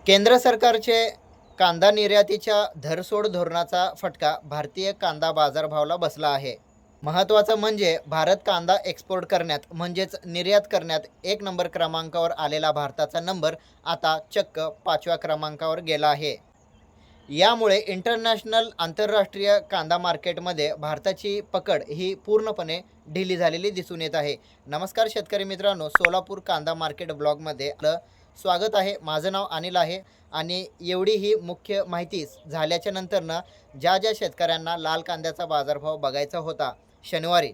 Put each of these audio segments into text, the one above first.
केंद्र सरकारचे कांदा निर्यातीच्या धरसोड धोरणाचा फटका भारतीय कांदा बाजारभावाला बसला आहे. महत्त्वाचं म्हणजे भारत कांदा एक्सपोर्ट करण्यात म्हणजेच निर्यात करण्यात एक नंबर क्रमांकावर आलेला भारताचा नंबर आता चक्क 5व्या क्रमांकावर गेला आहे. यामुळे इंटरनॅशनल आंतरराष्ट्रीय कांदा मार्केटमध्ये भारताची पकड ही पूर्णपणे ढिली झालेली दिसून येत आहे. नमस्कार शेतकरी मित्रांनो, सोलापूर कांदा मार्केट ब्लॉगमध्ये आपलं स्वागत आहे. माझं नाव अनिल आहे आणि एवढी ही मुख्य माहिती झाल्याच्या नंतरनं ज्या शेतकऱ्यांना लाल कांद्याचा बाजारभाव बघायचा होता शनिवारी,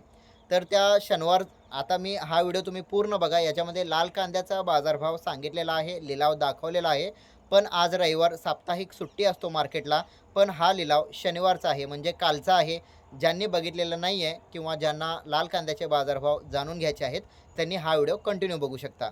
तर त्या शनिवार आता मी हा व्हिडिओ तुम्ही पूर्ण बघा. याच्यामध्ये लाल कांद्याचा बाजारभाव सांगितलेला आहे, लिलाव दाखवलेला आहे. पण आज रविवार साप्ताहिक सुट्टी असतो मार्केटला, पण हा लिलाव शनिवारचा आहे म्हणजे कालचा आहे. ज्यांनी बघितलेलं नाही आहे किंवा ज्यांना लाल कांद्याचे बाजारभाव जाणून घ्यायचे आहेत त्यांनी हा व्हिडिओ कंटिन्यू बघू शकता.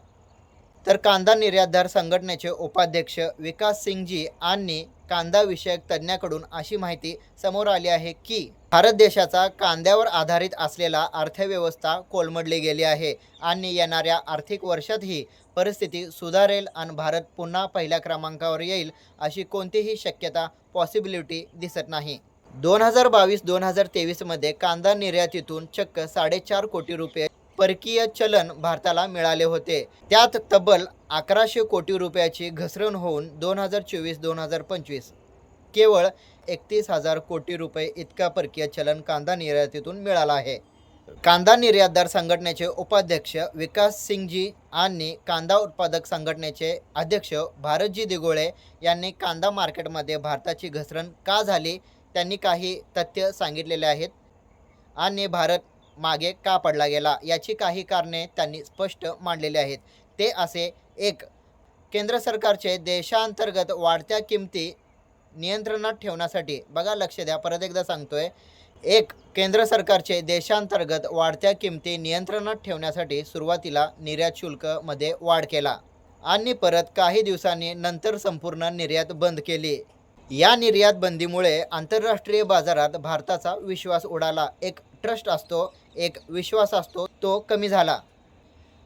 तर कांदा निर्यातदार संघटनेचे उपाध्यक्ष विकास सिंगजी आणि कांदा विषयक तज्ज्ञाकडून अशी माहिती समोर आली आहे की भारत देशाचा कांद्यावर आधारित असलेला अर्थव्यवस्था कोलमडली गेली आहे आणि येणाऱ्या आर्थिक वर्षात ही परिस्थिती सुधारेल आणि भारत पुन्हा पहिल्या क्रमांकावर येईल अशी कोणतीही शक्यता पॉसिबिलिटी दिसत नाही. 2022-2023 मध्ये कांदा निर्यातीतून चक्क 4.5 कोटी रुपये परकीय चलन भारताला मिळाले होते. त्यात तब्बल 1100 कोटी रुपयाची घसरण होऊन 2024-2025 केवळ 31,000 कोटी रुपये इतका परकीय चलन कांदा निर्यातीतून मिळाला आहे. कांदा निर्यातदार संघटनेचे उपाध्यक्ष विकास सिंगजी आणि कांदा उत्पादक संघटनेचे अध्यक्ष भारतजी दिगोळे यांनी कांदा मार्केटमध्ये भारताची घसरण का झाली त्यांनी काही तथ्य सांगितलेले आहेत आणि भारत मागे का पडला गेला याची काही कारणे त्यांनी स्पष्ट मांडलेली आहेत. ते असे: एक, केंद्र सरकारचे देशांतर्गत वाढत्या किमती नियंत्रणात ठेवण्यासाठी, बघा लक्ष द्या, परत एकदा सांगतोय, एक, केंद्र सरकारचे देशांतर्गत वाढत्या किमती नियंत्रणात ठेवण्यासाठी सुरुवातीला निर्यात शुल्कमध्ये वाढ केला आणि परत काही दिवसांनी नंतर संपूर्ण निर्यात बंद केली. या निर्यात बंदीमुळे आंतरराष्ट्रीय बाजारात भारताचा विश्वास उडाला. एक ट्रस्ट असतो, एक विश्वास असतो, तो कमी झाला.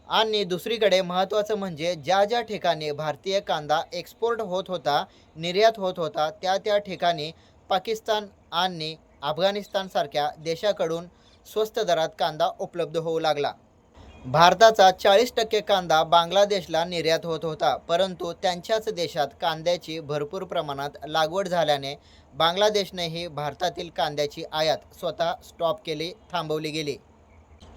आणि दुसरीकडे महत्त्वाचं म्हणजे ज्या ठिकाणी भारतीय कांदा एक्सपोर्ट होत होता, निर्यात होत होता, त्या ठिकाणी पाकिस्तान आणि अफगाणिस्तानसारख्या देशाकडून स्वस्त दरात कांदा उपलब्ध होऊ लागला. भारताचा 40% कांदा बांगलादेशला निर्यात होत होता, परंतु त्यांच्याच देशात कांद्याची भरपूर प्रमाणात लागवड झाल्याने बांगलादेशनेही भारतातील कांद्याची आयात स्वतः स्टॉप केली, थांबवली गेली.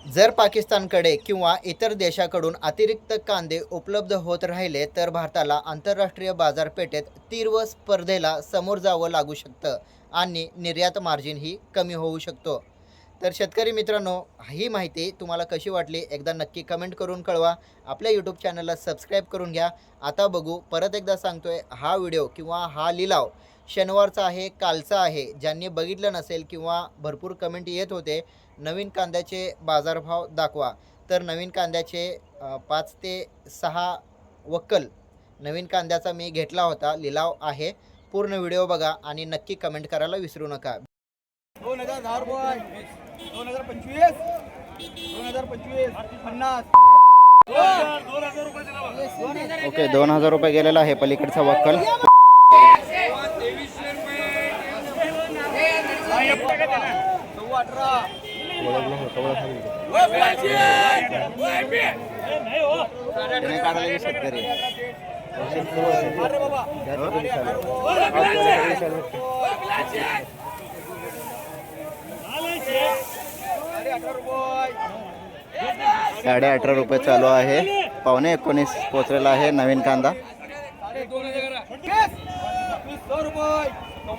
जर पाकिस्तानकडे किंवा इतर देशाकडून अतिरिक्त कांदे उपलब्ध होत राहिले तर भारताला आंतरराष्ट्रीय बाजारपेठेत तीव्र स्पर्धेला समोर जावं लागू शकतं आणि निर्यात मार्जिन ही कमी होऊ शकतो. तर शेतकरी मित्रांनो, ही माहिती तुम्हाला कशी वाटली एकदा नक्की कमेंट करून कळवा. आपल्या यूट्यूब चॅनलला सबस्क्राईब करून घ्या. आता बघू, परत एकदा सांगतोय, हा व्हिडिओ किंवा हा लिलाव शनिवारचा आहे, कालचा आहे. ज्यांनी बघितलं नसेल किंवा भरपूर कमेंट येत होते नवीन कांद्याचे बाजारभाव दाखवा, तर नवीन कांद्याचे 5 ते 6 वक्कल नवीन कांद्याचा मी घेतला होता, लिलाव आहे. पूर्ण व्हिडिओ बघा आणि नक्की कमेंट करायला विसरू नका. 2010 रुपये, 2025, 2025, 50. ओके, 2000 रुपये गेलेला आहे पलीकडचा वक्कल. शेतकरी ₹18.5 चालू आहे. 19:15 पोचलेला आहे नवीन कांदा.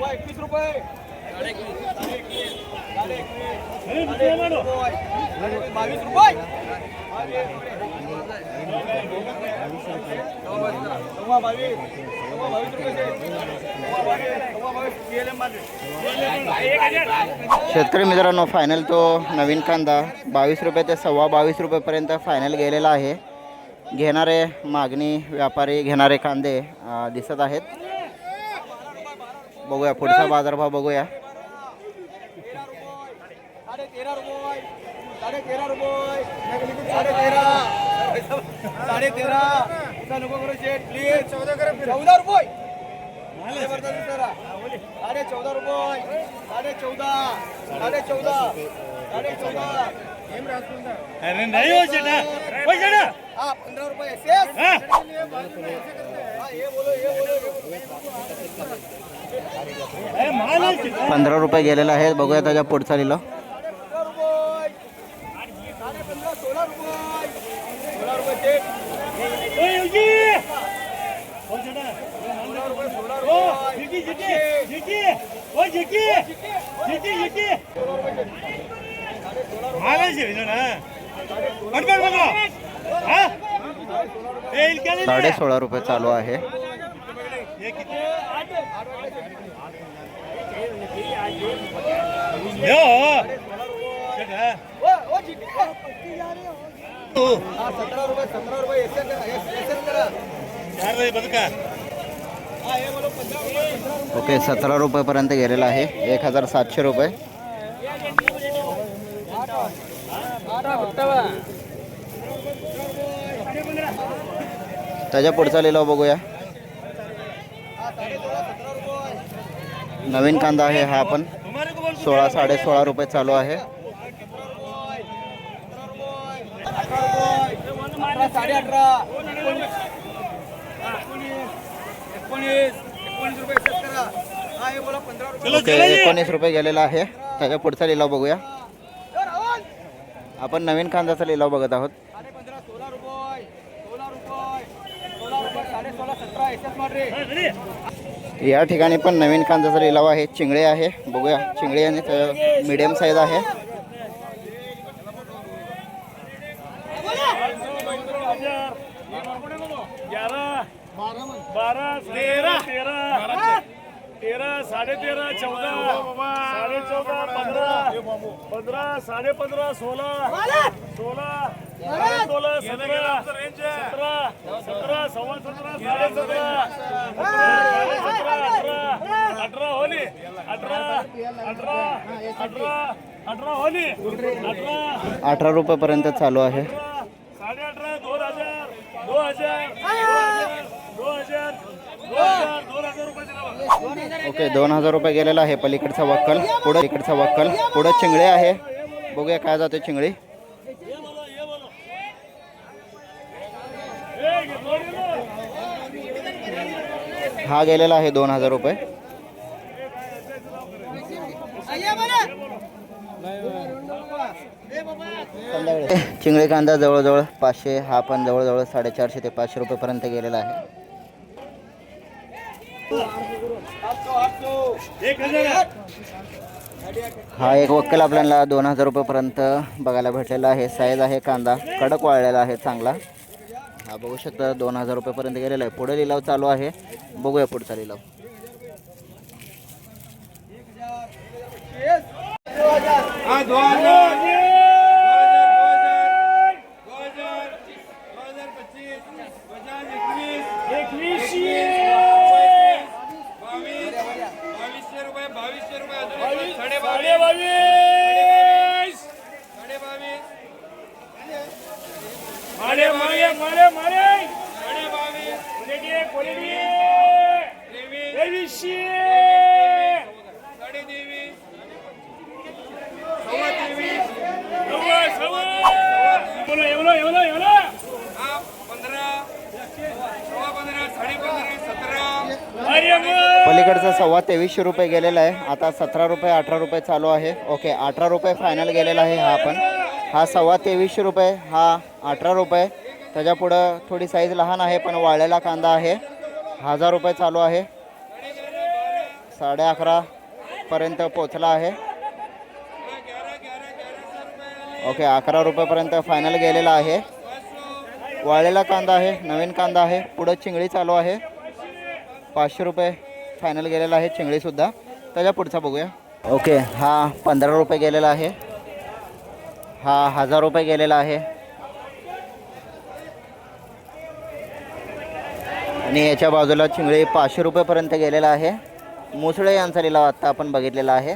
21 रुपये. शेतकरी मित्रांनो, फायनल तो नवीन कांदा 22 रुपये ते 22.25 रुपयेपर्यंत फायनल गेलेला आहे. घेणारे मागणी व्यापारी घेणारे कांदे दिसत आहेत. बघूया पुढचा बाजारभाव बघूया. 13 रुपये, 13 रुपये, 13. असं नको करू शेठ प्लीज 14 रुपये साडे 14 रुपये 14.5 अरे नाही हो शेटा हो शेटा हा 15 रुपये शेष हा ये बोलो अरे माल आहे शेटा 15 रुपये गेलेला आहे. बघूया त्याच्या पुढचा लिलाव. 16 रुपये शेठ ओ योगी हो शेटा 16 रुपये ओ जिकी जिकी जिकी ओ जिकी जिकी जिकी माल आहे शेटा पटपट बघा हा ए इनके 16.5 रुपये चालू आहे. ये किती यो शेटा ओ जिंकली का? हा 17 रुपये एसएस करा चार रे बदका हा हे बोलो 15 रुपये ओके 17 रुपयेपर्यंत गेलेला आहे. 1700 रुपये. त्याच्या पुढचा लिलाव बघूया. नवीन कांदा आहे हा पण. 16 16.5 रुपये चालू आहे. 19 रुपये एसएस करा हा हे बोला 15 रुपये चलो ओके चला जी 19 रुपये गेलेला आहे. त्याच्या पुढचा लिलाव बघूया. राहुल आपण नवीन कांद्याचा लिलाव बघत आहोत. 15 16 रुपये 16 17 एसएस मार रे या ठिकाणी पण नवीन कांद्याचा लिलाव आहे. चिंगळे आहे बघूया. चिंगळे आणि मीडियम साईज आहे. बारा तेरा तेरा साढ़े 13 14 साढ़े 14 15 साढ़े 15 16 16 17 17 सव्वा 17 साढ़े 17 18 होली 18 होली 18 रुपयेपर्यंत चालू आहे. 18.5 2000 रुपये दिला ओके 2000 रुपये गेलेला आहे. पलीकडचा वक्कल पुढे इकडचा वक्कल पुढे चिंगळे आहे. बघूया काय जाते चिंगळी. हा गेलेला आहे 2000 रुपये. चिंगळी कांदा जवळजवळ 500. हा पण जवळजवळ 450 ते 500 रुपयेपर्यंत गेलेला आहे. 1000 हा एक वक्कल आपल्याला 2000 रुपयेपर्यंत बघायला भेटलेला आहे. साईज आहे कांदा कडक वाळलेला आहे चांगला. हा बघू शकता 2000 रुपयेपर्यंत गेलेला आहे. पुढे लिलाव चालू आहे. बघूया पुढचा लिलाव. हा 2000 पलीकडचा 2300 रुपये गेलेला आहे. आता 17 रुपये 18 रुपये चालू आहे. ओके 18 रुपये फायनल गेलेला आहे. हा पण हा 2300 रुपये. हा 18 रुपये. त्याच्या पुढं थोडी साईज लहान आहे पण वाळलेला कांदा आहे. 1000 रुपये चालू आहे. 11.5 पर्यंत पोचला आहे. ओके 11 रुपयेपर्यंत फायनल गेलेला आहे. वाळलेला कांदा आहे. नवीन कांदा आहे. पुढं चिंगळी चालू आहे. 500 रुपये फायनल गेलेला आहे चिंगळीसुद्धा. त्याच्या पुढचा बघूया. ओके हा 15 रुपये गेलेला आहे. हा 1000 रुपये गेलेला आहे. आणि याच्या बाजूला चिंगळी 500 रुपयेपर्यंत गेलेला आहे. मुसळे यांचा लिलाव आत्ता आपण बघितलेला आहे.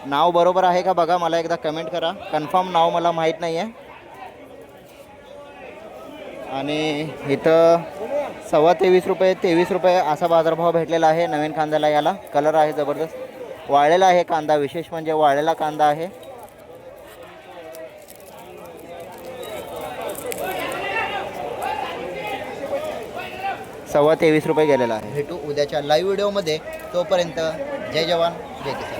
नाव बरोबर आहे का बघा. मला एकदा कमेंट करा. कन्फर्म नाव मला माहीत नाही आहे. आणि इथं 23.25 रुपये 23 रुपये असा बाजारभाव भेटलेला आहे नवीन कांद्याला. याला कलर आहे जबरदस्त, वाळलेला आहे कांदा, विशेष म्हणजे वाळलेला कांदा आहे. 23.25 रुपये गेलेला आहे. भेटू उद्याच्या लाईव्ह व्हिडिओमध्ये. तोपर्यंत जय जवान जय किसान.